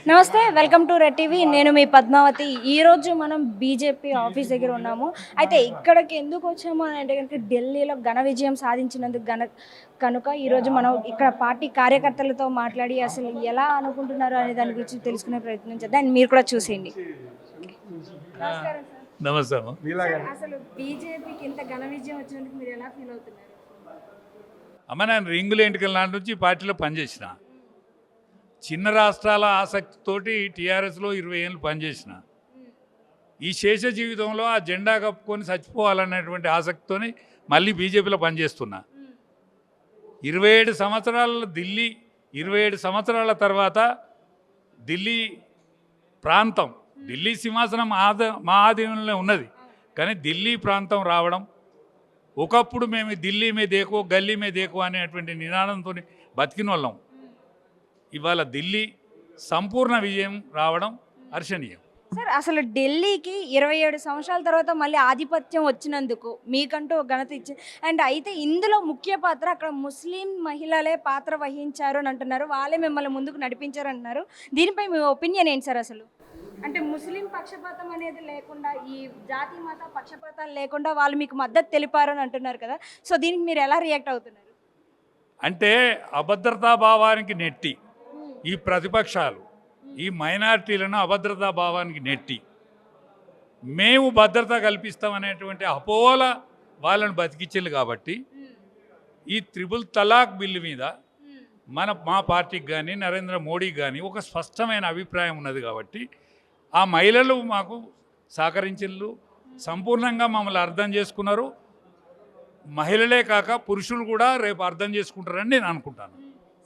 నమస్తే, welcome to red TV. నేను మీ పద్మావతి. ఈరోజు మనం బీజేపీ ఆఫీస్ దగ్గర ఉన్నాము. అయితే ఇక్కడికి ఎందుకు వచ్చాము అని అంటే కనుక ఢిల్లీలో ఘన విజయం సాధించినందుకు కనుక ఈరోజు మనం ఇక్కడ పార్టీ కార్యకర్తలతో మాట్లాడి అసలు ఎలా అనుకుంటున్నారు అనే దాని గురించి తెలుసుకునే ప్రయత్నం చేద్దాం. అండ్ మీరు కూడా చూసేయండి. నమస్తే. అసలు బీజేపీకి ఇంత ఘన విజయం వచ్చినందుకు మీరు ఎలా ఫీల్ అవుతున్నారు? అమ్మ, నేను రింగుల ఎన్నికల నాటి నుంచి పార్టీలో పనిచేసిన. చిన్న రాష్ట్రాల ఆసక్తితోటి టీఆర్ఎస్లో 20 ఏళ్ళు పనిచేసిన. ఈ శేష జీవితంలో ఆ జెండా కప్పుకొని చచ్చిపోవాలనేటువంటి ఆసక్తితోని మళ్ళీ బీజేపీలో పనిచేస్తున్నా. 27 సంవత్సరాల ఢిల్లీ, 27 సంవత్సరాల తర్వాత ఢిల్లీ ప్రాంతం, ఢిల్లీ సింహాసనం మా ఆధీనంలో ఉన్నది, కానీ ఢిల్లీ ప్రాంతం రావడం, ఒకప్పుడు మేము ఢిల్లీ మే దేకో గల్లీ మే దేకో అనేటువంటి నినాదంతో బతికిన వాళ్ళం. ఇవాళ ఢిల్లీ సంపూర్ణ విజయం రావడం హర్షణీయం. సార్, అసలు ఢిల్లీకి 27 సంవత్సరాల తర్వాత మళ్ళీ ఆధిపత్యం వచ్చినందుకు మీకంటూ ఘనత ఇచ్చింది. అండ్ అయితే ఇందులో ముఖ్య పాత్ర అక్కడ ముస్లిం మహిళలే పాత్ర వహించారు అని అంటున్నారు. వాళ్ళే మిమ్మల్ని ముందుకు నడిపించారు అంటున్నారు. దీనిపై మీ ఒపీనియన్ ఏంటి సార్? అసలు అంటే ముస్లిం పక్షపాతం అనేది లేకుండా, ఈ జాతి మత పక్షపాతాలు లేకుండా వాళ్ళు మీకు మద్దతు తెలిపారు అని అంటున్నారు కదా. సో దీనికి మీరు ఎలా రియాక్ట్ అవుతున్నారు? అంటే అభద్రతా భావానికి నెట్టి ఈ ప్రతిపక్షాలు ఈ మైనారిటీలను అభద్రతా భావానికి నెట్టి మేము భద్రత కల్పిస్తామనేటువంటి అపోహల వాళ్ళను బతికించారు. కాబట్టి ఈ త్రిపుల్ తలాక్ బిల్లు మీద మా పార్టీకి కానీ నరేంద్ర మోడీకి కానీ ఒక స్పష్టమైన అభిప్రాయం ఉన్నది. కాబట్టి ఆ మహిళలు మాకు సహకరించారు, సంపూర్ణంగా మమ్మల్ని అర్థం చేసుకున్నారు. మహిళలే కాక పురుషులు కూడా రేపు అర్థం చేసుకుంటారని నేను అనుకుంటాను.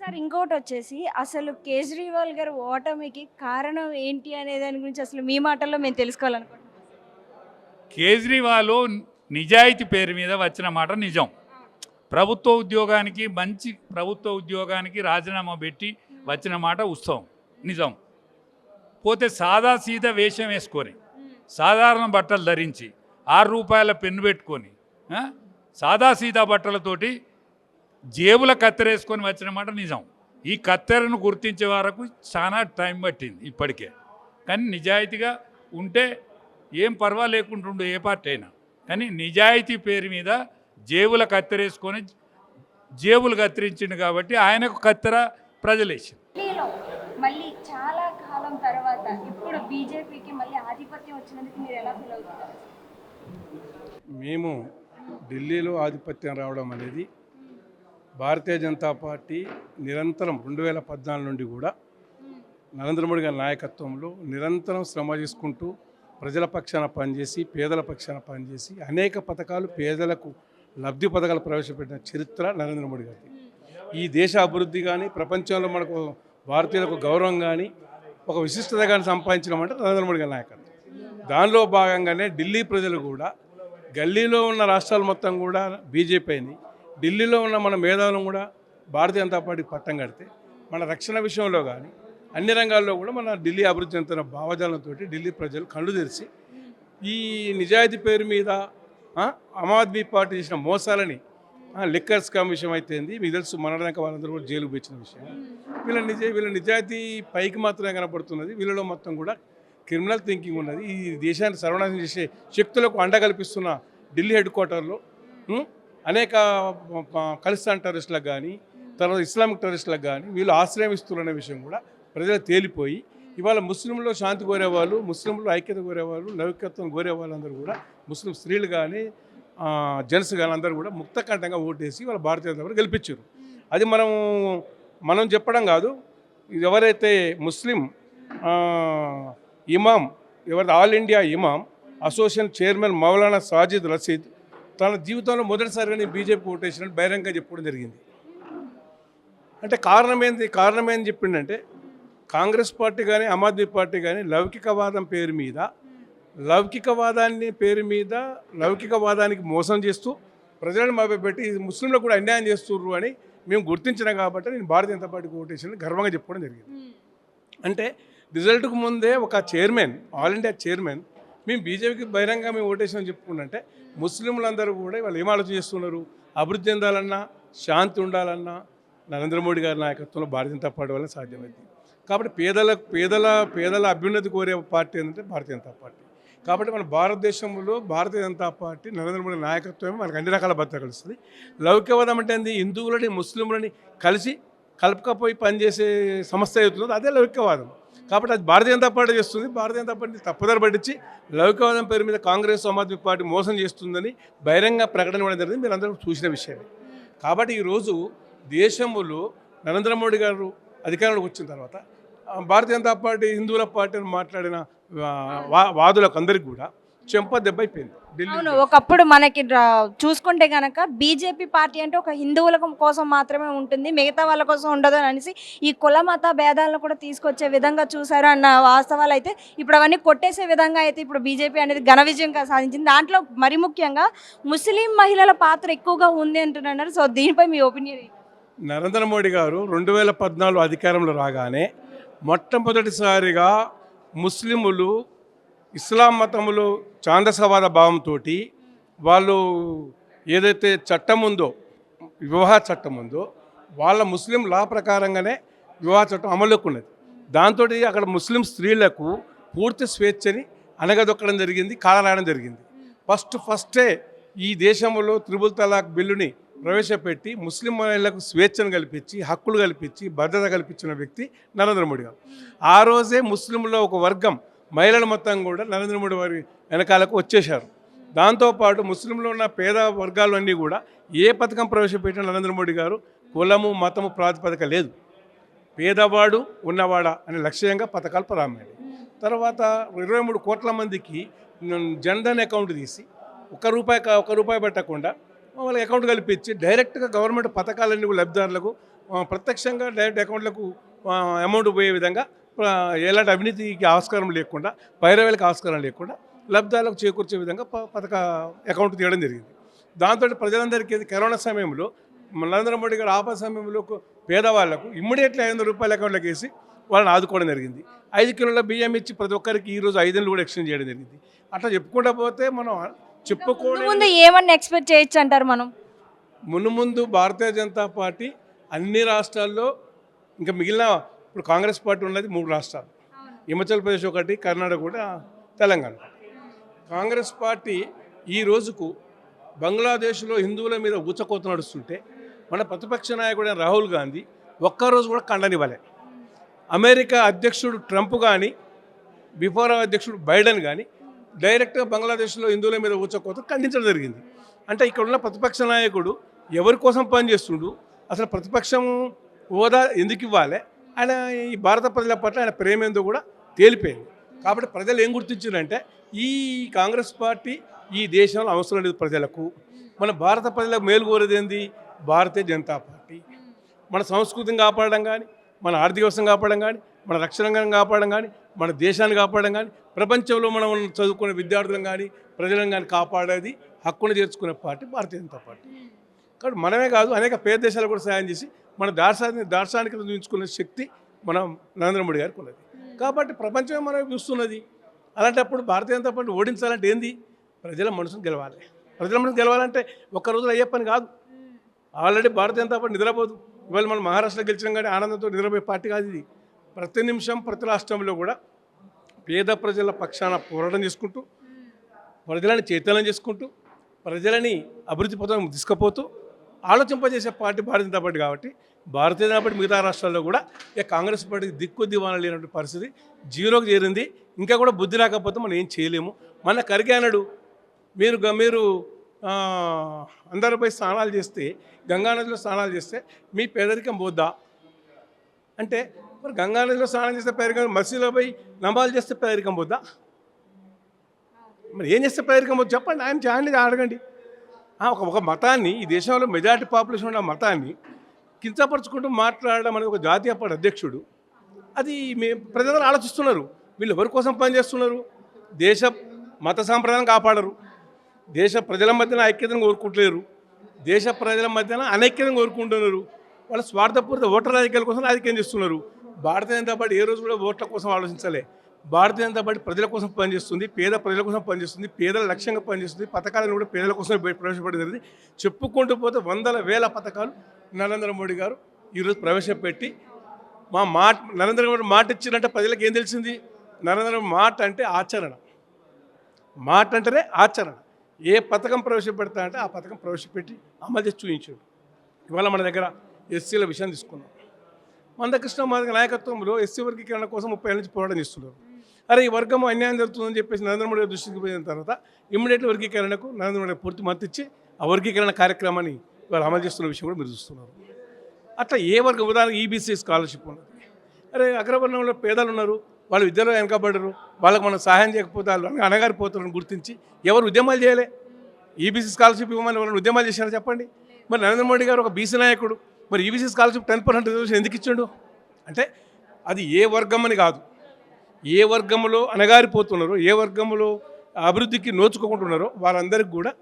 సార్, ఇంకోటి వచ్చేసి అసలు కేజ్రీవాల్ గారు ఓటమికి కారణం ఏంటి అనే దాని గురించి అసలు మీ మాటల్లో మేము తెలుసుకోవాలనుకుంటున్నాం. కేజ్రీవాల్ నిజాయితీ పేరు మీద వచ్చిన మాట నిజం. ప్రభుత్వ ఉద్యోగానికి రాజీనామా పెట్టి వచ్చిన మాట ఉత్సవం నిజం. పోతే సాదా సీదా వేషం వేసుకొని, సాధారణ బట్టలు ధరించి, 6 రూపాయల పెన్ను పెట్టుకొని, సాదా సీదా బట్టలతోటి జేబుల కత్తెరేసుకొని వచ్చిన మాట నిజం. ఈ కత్తెరను గుర్తించే వరకు చాలా టైం పట్టింది ఇప్పటికే. కానీ నిజాయితీగా ఉంటే ఏం పర్వాలేకుంటుండు ఏ పార్టీ అయినా. కానీ నిజాయితీ పేరు మీద జేబుల కత్తెరేసుకొని జేబులు కత్తిరించిండు కాబట్టి ఆయనకు కత్తెర ప్రజలేసింది. మళ్ళీ చాలా కాలం తర్వాత ఇప్పుడు బీజేపీకి మళ్ళీ ఆధిపత్యం వచ్చినందుకు మీరు ఎలా ఫీల్ అవుతున్నారు? మేము ఢిల్లీలో ఆధిపత్యం రావడం అనేది భారతీయ జనతా పార్టీ నిరంతరం 2014 నుండి కూడా నరేంద్ర మోడీ గారి నాయకత్వంలో నిరంతరం శ్రమ చేసుకుంటూ ప్రజల పక్షాన పనిచేసి, పేదల పక్షాన పనిచేసి అనేక పథకాలు, పేదలకు లబ్ధి పథకాలు ప్రవేశపెట్టిన చరిత్ర నరేంద్ర మోడీ గారికి. ఈ దేశ అభివృద్ధి కానీ, ప్రపంచంలో మనకు భారతీయులకు గౌరవం కానీ, ఒక విశిష్టత కానీ సంపాదించడం అంటే నరేంద్ర మోడీ గారి నాయకత్వం. దానిలో భాగంగానే ఢిల్లీ ప్రజలు కూడా, గల్లీలో ఉన్న రాష్ట్రాలు మొత్తం కూడా బీజేపీని, ఢిల్లీలో ఉన్న మన మేధావులను కూడా భారతీయ జనతా పార్టీకి పట్టం కడితే, మన రక్షణ విషయంలో కానీ అన్ని రంగాల్లో కూడా మన ఢిల్లీ అభివృద్ధి చెందుతున్న భావజాలంతో ఢిల్లీ ప్రజలు కళ్ళు తెరిచి ఈ నిజాయితీ పేరు మీద ఆమ్ ఆద్మీ పార్టీ చేసిన మోసాలని, లిక్కర్ స్కామ్ విషయం అయితేంది, మీకు తెలుసు, మనడానికి వాళ్ళందరూ కూడా జైలుకు వచ్చిన విషయం. వీళ్ళ నిజాయితీ పైకి మాత్రమే కనపడుతున్నది. వీళ్ళలో మొత్తం కూడా క్రిమినల్ థింకింగ్ ఉన్నది. ఈ దేశాన్ని సర్వనాశనం చేసే శక్తులకు అండ కల్పిస్తున్న ఢిల్లీ హెడ్ క్వార్టర్లో అనేక ఖలిస్తాన్ టెర్రరిస్టులకు కానీ, తర్వాత ఇస్లామిక్ టెర్రరిస్టులకు కానీ వీళ్ళు ఆశ్రయం ఇస్తున్న విషయం కూడా ప్రజలు తేలిపోయి, ఇవాళ ముస్లింలో శాంతి కోరేవాళ్ళు, ముస్లింలో ఐక్యత కోరేవాళ్ళు, లౌకికత్వం కోరే వాళ్ళందరూ కూడా, ముస్లిం స్త్రీలు కానీ జెంట్స్ కానీ అందరూ కూడా ముక్తకంఠంగా ఓటేసి వాళ్ళ భారతీయ జనతా పార్టీ గెలిపించారు. అది మనం చెప్పడం కాదు. ఎవరైతే ముస్లిం ఇమాం, ఎవరైతే ఆల్ ఇండియా ఇమాం అసోసియేషన్ చైర్మన్ మౌలానా సాజిద్ రషీద్ తన జీవితంలో మొదటిసారిగా నేను బీజేపీ ఓటేసినట్టు బహిరంగంగా చెప్పడం జరిగింది. అంటే కారణం ఏంది చెప్పిండంటే, కాంగ్రెస్ పార్టీ కానీ ఆమ్ ఆద్మీ పార్టీ కానీ లౌకికవాదం పేరు మీద, లౌకికవాదానికి మోసం చేస్తూ ప్రజలను మభ్యపెట్టి ముస్లింలకు కూడా అన్యాయం చేస్తుర్రు అని మేము గుర్తించినా కాబట్టి నేను భారతీయ జనతా పార్టీకి ఓటేసినట్టు గర్వంగా చెప్పుకోవడం జరిగింది. అంటే రిజల్ట్కు ముందే ఒక చైర్మన్, ఆల్ ఇండియా చైర్మన్, మేము బీజేపీకి బహిరంగంగా మేము ఓటేసినని చెప్పుకుంటే ముస్లింలందరూ కూడా వాళ్ళు ఏం ఆలోచన చేస్తున్నారు? అభివృద్ధి చెందాలన్నా, శాంతి ఉండాలన్నా నరేంద్ర మోడీ గారి నాయకత్వంలో భారతీయ జనతా పార్టీ వల్ల సాధ్యమైంది. కాబట్టి పేదల అభ్యున్నతి కోరే పార్టీ ఏంటంటే భారతీయ జనతా పార్టీ. కాబట్టి మన భారతదేశంలో భారతీయ జనతా పార్టీ నరేంద్ర మోడీ నాయకత్వమే మనకు అన్ని రకాల భద్రత కలుస్తుంది. లౌకికవాదం అంటే ఏంది? హిందువులని ముస్లింలని కలిసి కలుపుకపోయి పనిచేసే సంస్థ అవుతుందో అదే లౌకికవాదం. కాబట్టి అది భారతీయ జనతా పార్టీ చేస్తుంది. భారతీయ జనతా పార్టీ తప్పుదారి పట్టించి లౌకికవాదం పేరు మీద కాంగ్రెస్ ఆమ్ ఆద్మీ పార్టీ మోసం చేస్తుందని బహిరంగ ప్రకటన ఇవ్వడం జరిగింది. మీరు అందరూ చూసిన విషయమే. కాబట్టి ఈరోజు దేశంలో నరేంద్ర మోడీ గారు అధికారంలోకి వచ్చిన తర్వాత భారతీయ జనతా పార్టీ హిందువుల పార్టీ అని మాట్లాడిన వాదులకు అందరికీ కూడా చెంప దెబ్బ అయిపోయింది. అవును, ఒకప్పుడు మనకి చూసుకుంటే కనుక బీజేపీ పార్టీ అంటే ఒక హిందువుల కోసం మాత్రమే ఉంటుంది, మిగతా వాళ్ళ కోసం ఉండదు అని అనేసి ఈ కుల మత భేదాలను కూడా తీసుకొచ్చే విధంగా చూసారు అన్న వాస్తవాలు అయితే ఇప్పుడు అవన్నీ కొట్టేసే విధంగా అయితే ఇప్పుడు బీజేపీ అనేది ఘన విజయం సాధించింది. దాంట్లో మరి ముఖ్యంగా ముస్లిం మహిళల పాత్ర ఎక్కువగా ఉంది అంటున్నారు. సో దీనిపై మీ ఒపీనియన్? నరేంద్ర మోడీ గారు 2014 అధికారంలో రాగానే మొట్టమొదటిసారిగా ముస్లిములు ఇస్లాం మతములో ఛాందసవాద భావంతో వాళ్ళు ఏదైతే చట్టం ఉందో, వివాహ చట్టం ఉందో, వాళ్ళ ముస్లిం లా ప్రకారంగానే వివాహ చట్టం అమలులోకి ఉన్నది. దాంతో అక్కడ ముస్లిం స్త్రీలకు పూర్తి స్వేచ్ఛని అనగదొక్కడం జరిగింది, కాలరాయడం జరిగింది. ఫస్టే ఈ దేశంలో త్రిబుల్ తలాక్ బిల్లుని ప్రవేశపెట్టి ముస్లిం మహిళలకు స్వేచ్ఛను కల్పించి, హక్కులు కల్పించి, భద్రత కల్పించిన వ్యక్తి నరేంద్ర మోడీ గారు. ఆ రోజే ముస్లింలో ఒక వర్గం మహిళలు మొత్తం కూడా నరేంద్ర మోడీ వారి వెనకాలకు వచ్చేశారు. దాంతోపాటు ముస్లింలో ఉన్న పేద వర్గాలన్నీ కూడా ఏ పథకం ప్రవేశపెట్టిన నరేంద్ర మోడీ గారు కులము మతము ప్రాతిపదిక లేదు, పేదవాడు ఉన్నవాడా అనే లక్ష్యంగా పథకాలు ప్రారంభమైంది. తర్వాత 23 కోట్ల మందికి జన్ధన్ అకౌంట్ తీసి ఒక్క రూపాయి పెట్టకుండా వాళ్ళకి అకౌంట్ కల్పించి డైరెక్ట్గా గవర్నమెంట్ పథకాలన్నీ లబ్ధిదారులకు ప్రత్యక్షంగా డైరెక్ట్ అకౌంట్లకు అమౌంట్ పోయే విధంగా ఎలాంటి అవినీతికి ఆస్కారం లేకుండా, పైరవేలకు ఆస్కారం లేకుండా లబ్ధిదారులకు చేకూర్చే విధంగా పథక అకౌంట్ తీయడం జరిగింది. దాంతో ప్రజలందరికీ కరోనా సమయంలో నరేంద్ర మోడీ గారు ఆపద సమయంలో పేదవాళ్లకు ఇమ్మీడియట్లీ 500 రూపాయల అకౌంట్లోకి వేసి వాళ్ళని ఆదుకోవడం జరిగింది. 5 కిలోల బియ్యం ఇచ్చి ప్రతి ఒక్కరికి ఈరోజు 5 ఏళ్ళు కూడా ఎక్స్చేంజ్ చేయడం జరిగింది. అట్లా చెప్పుకుంటూ పోతే మనం ముందు ఏమన్నా ఎక్స్పెక్ట్ చేయొచ్చు అంటారు మనం? ముందు భారతీయ జనతా పార్టీ అన్ని రాష్ట్రాల్లో, ఇంకా మిగిలిన ఇప్పుడు కాంగ్రెస్ పార్టీ ఉన్నది 3 రాష్ట్రాలు, హిమాచల్ ప్రదేశ్ ఒకటి, కర్ణాటక కూడా, తెలంగాణ. కాంగ్రెస్ పార్టీ ఈ రోజుకు బంగ్లాదేశ్లో హిందువుల మీద ఊచకోత నడుస్తుంటే మన ప్రతిపక్ష నాయకుడైన రాహుల్ గాంధీ ఒక్కరోజు కూడా ఖండనివ్వలే. అమెరికా అధ్యక్షుడు ట్రంప్ కానీ, బిఫోర్ అధ్యక్షుడు బైడెన్ కానీ డైరెక్ట్గా బంగ్లాదేశ్లో హిందువుల మీద ఊచకోత ఖండించడం జరిగింది. అంటే ఇక్కడ ఉన్న ప్రతిపక్ష నాయకుడు ఎవరి కోసం పనిచేస్తుండు, అసలు ప్రతిపక్షం హోదా ఎందుకు ఇవ్వాలి, ఆయన ఈ భారత ప్రజల పట్ల ఆయన ప్రేమ ఏందో కూడా తేలిపోయింది. కాబట్టి ప్రజలు ఏం గుర్తించారంటే ఈ కాంగ్రెస్ పార్టీ ఈ దేశంలో అవసరం లేదు ప్రజలకు. మన భారత ప్రజలకు మేలు కోరేది ఏంది? భారతీయ జనతా పార్టీ. మన సంస్కృతిని కాపాడడం కానీ, మన ఆర్థిక వ్యవస్థను కాపాడడం కానీ, మన రక్షణ రంగాన్ని కాపాడడం కానీ, మన దేశాన్ని కాపాడడం కానీ, ప్రపంచంలో మనం చదువుకునే విద్యార్థులను కానీ ప్రజలను కానీ కాపాడేది, హక్కును చేర్చుకునే పార్టీ భారతీయ జనతా పార్టీ. కాబట్టి మనమే కాదు, అనేక పేద దేశాలు కూడా సాయం చేసి మన దార్శనికత చూపించుకునే శక్తి మనం నరేంద్ర మోడీ గారికి ఉన్నది. కాబట్టి ప్రపంచమే మనం చూస్తున్నది. అలాంటప్పుడు భారతీయ జనతా పార్టీ ఓడించాలంటే ఏంది? ప్రజల మనసును గెలవాలి. ప్రజల మనసు గెలవాలంటే ఒక్క రోజులో అయ్యే పని కాదు. Already Bharatiya Janata party నిద్రపోదు. ఇవాళ మనం మహారాష్ట్రలో గెలిచినాం కానీ ఆనందంతో నిద్రపోయే పార్టీ కాదు ఇది. ప్రతి నిమిషం ప్రతి రాష్ట్రంలో కూడా పేద ప్రజల పక్షాన పోరాటం చేసుకుంటూ, ప్రజలని చైతన్యం చేసుకుంటూ, ప్రజలని అభివృద్ధి పథకం తీసుకుపోతూ ఆలోచింపజేసే పార్టీ భారతీయ జనతా పార్టీ. కాబట్టి భారతీయ జనతా పార్టీ మిగతా రాష్ట్రాల్లో కూడా కాంగ్రెస్ పార్టీకి దిక్కు దివాణం లేనటువంటి పరిస్థితి జీరోకి చేరింది. ఇంకా కూడా బుద్ధి రాకపోతే మనం ఏం చేయలేము. మన ఖర్గే అన్నాడు, మీరు అందరిపై స్నానాలు చేస్తే, గంగానదిలో స్నానాలు చేస్తే మీ పేదరికం పోద్దా అంటే, మరి గంగానదిలో స్నానం చేస్తే పేదరికం, మసీదులో పోయి నమాజులు చేస్తే పేదరికం పోద్దా? మరి ఏం చేస్తే పేదరికం పోద్దు చెప్పండి. ఆయన చేయండి, అడగండి. ఒక మతాన్ని, ఈ దేశంలో మెజారిటీ పాపులేషన్ ఉన్న మతాన్ని కించపరుచుకుంటూ మాట్లాడడం అనేది ఒక జాతీయ పార్టీ అధ్యక్షుడు, అది ప్రజలు ఆలోచిస్తున్నారు. వీళ్ళు ఎవరి కోసం పనిచేస్తున్నారు? దేశ మత సాంప్రదాయం కాపాడరు, దేశ ప్రజల మధ్యన ఐక్యతను కోరుకుంటలేరు, దేశ ప్రజల మధ్యన అనైక్యతను కోరుకుంటున్నారు. వాళ్ళ స్వార్థపూరిత ఓటర్ రాజకీయాల కోసం రాజకీయం చేస్తున్నారు. భారతీయ జనతా పార్టీ ఏ రోజు కూడా ఓట్ల కోసం ఆలోచించలే. భారతీయ జనతా పార్టీ ప్రజల కోసం పనిచేస్తుంది, పేద ప్రజల కోసం పనిచేస్తుంది, పేదల లక్ష్యంగా పనిచేస్తుంది. పథకాలను కూడా పేదల కోసం ప్రవేశపెట్టడం జరిగింది. చెప్పుకుంటూ పోతే వందల వేల పథకాలు నరేంద్ర మోడీ గారు ఈరోజు ప్రవేశపెట్టి నరేంద్ర మోడీ మాట ఇచ్చినట్టే ప్రజలకు ఏం తెలిసింది? నరేంద్ర మోడీ మాట అంటే ఆచరణ, మాట అంటేనే ఆచరణ. ఏ పథకం ప్రవేశపెడతా అంటే ఆ పథకం ప్రవేశపెట్టి అమలు చేసి చూపించాడు. ఇవాళ మన దగ్గర ఎస్సీల విషయం తీసుకున్నాం. మందకృష్ణ మాదిగ నాయకత్వంలో ఎస్సీ వర్గీకరణ కోసం 30 ఏళ్ళ నుంచి పోరాటం చేస్తున్నారు. అరే ఈ వర్గం అన్యాయం జరుగుతుందని చెప్పేసి నరేంద్ర మోడీ దృష్టికి పోయిన తర్వాత ఇమ్మీడియట్లీ వర్గీకరణకు నరేంద్ర మోడీ పూర్తి మద్దతు ఇచ్చి ఆ వర్గీకరణ కార్యక్రమాన్ని ఇవాళ అమలు చేస్తున్న విషయం కూడా మీరు చూస్తున్నారు. అట్లా ఏ వర్గం, ఉదాహరణకు ఈబీసీ స్కాలర్షిప్ ఉన్నది. అరే అగ్రవర్ణంలో పేదలు ఉన్నారు, వాళ్ళు విద్యలో వెనకబడరు, వాళ్ళకి మనం సహాయం చేయకపోతే వాళ్ళు అనగారిపోతారని గుర్తించి ఎవరు ఉద్యమాలు చేయలే? ఈబీసీ స్కాలర్షిప్ ఇవ్వమని ఎవరైనా ఉద్యమాలు చేశారో చెప్పండి. మరి నరేంద్ర మోడీ గారు ఒక బీసీ నాయకుడు, మరి ఈబీసీ స్కాలర్షిప్ 10% రిజర్వేషన్ ఎందుకు ఇచ్చాడు? అంటే అది ఏ వర్గం అని కాదు, ఏ వర్గంలో అనగారిపోతున్నారో, ఏ వర్గంలో అభివృద్ధికి నోచుకుంటున్నారో వారందరికీ కూడా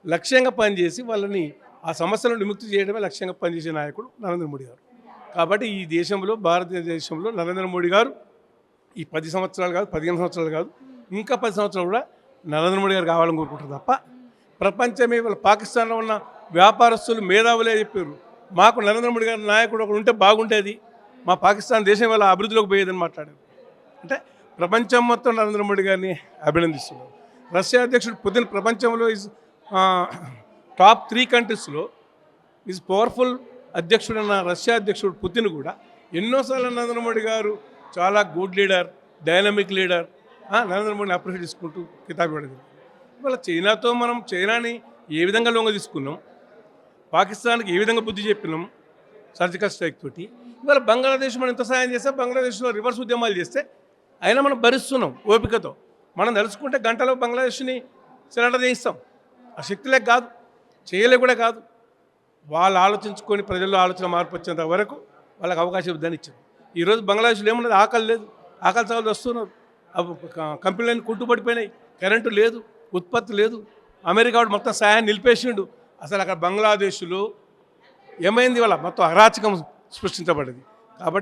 లక్ష్యంగా పనిచేసి వాళ్ళని ఆ సమస్యలను విముక్తి చేయడమే లక్ష్యంగా పనిచేసే నాయకుడు నరేంద్ర మోడీ గారు. కాబట్టి ఈ దేశంలో, భారతదేశంలో నరేంద్ర మోడీ గారు ఈ 10 సంవత్సరాలు కాదు, 15 సంవత్సరాలు కాదు, ఇంకా 10 సంవత్సరాలు కూడా నరేంద్ర మోడీ గారు కావాలని కోరుకుంటారు తప్ప ప్రపంచమే వాళ్ళ పాకిస్తాన్లో ఉన్న వ్యాపారస్తులు మేధావులే చెప్పారు, మాకు నరేంద్ర మోడీ గారి నాయకుడు ఒకడు ఉంటే బాగుండేది, మా పాకిస్తాన్ దేశం వల్ల అభివృద్ధిలోకి పోయేదని మాట్లాడారు. అంటే ప్రపంచం మొత్తం నరేంద్ర మోడీ గారిని అభినందిస్తున్నారు. రష్యా అధ్యక్షుడు పుతిన్ ప్రపంచంలో టాప్ 3 కంట్రీస్లో ఈజ్ పవర్ఫుల్ అధ్యక్షుడన్న రష్యా అధ్యక్షుడు పుతిన్ కూడా ఎన్నోసార్లు నరేంద్ర మోడీ గారు చాలా good leader, dynamic leader, Narendra మోడీని అప్రిషియేట్ చేసుకుంటూ కితాబు ఇవ్వడం. ఇవాళ చైనాతో మనం చైనాని ఏ విధంగా లొంగ తీసుకున్నాం, పాకిస్తాన్కి ఏ విధంగా బుద్ధి చెప్పినాం సర్జికల్ స్ట్రైక్ తోటి. ఇవాళ బంగ్లాదేశ్ మనం ఎంత సాయం చేస్తే, బంగ్లాదేశ్లో రివర్స్ ఉద్యమాలు చేస్తే అయినా మనం భరిస్తున్నాం ఓపికతో. మనం తెలుసుకుంటే గంటలో బంగ్లాదేశ్ని సిలిండర్ చేయిస్తాం. ఆ శక్తిలేక కాదు, చేయలే కూడా కాదు, వాళ్ళు ఆలోచించుకొని ప్రజల్లో ఆలోచన మార్పు వచ్చేంత వరకు వాళ్ళకి అవకాశం ఇద్దని ఇచ్చారు. ఈరోజు బంగ్లాదేశ్లో ఏమున్నది? ఆకలి లేదు, ఆకలి చాలు వస్తున్నారు, కంపెనీలన్నీ కుంటుపడిపోయినాయి, కరెంటు లేదు, ఉత్పత్తి లేదు, అమెరికా వాడు మొత్తం సహాయాన్ని నిలిపేసిండు. అసలు అక్కడ బంగ్లాదేశ్లో ఏమైంది? వాళ్ళ మొత్తం అరాచకం సృష్టించబడింది. కాబట్టి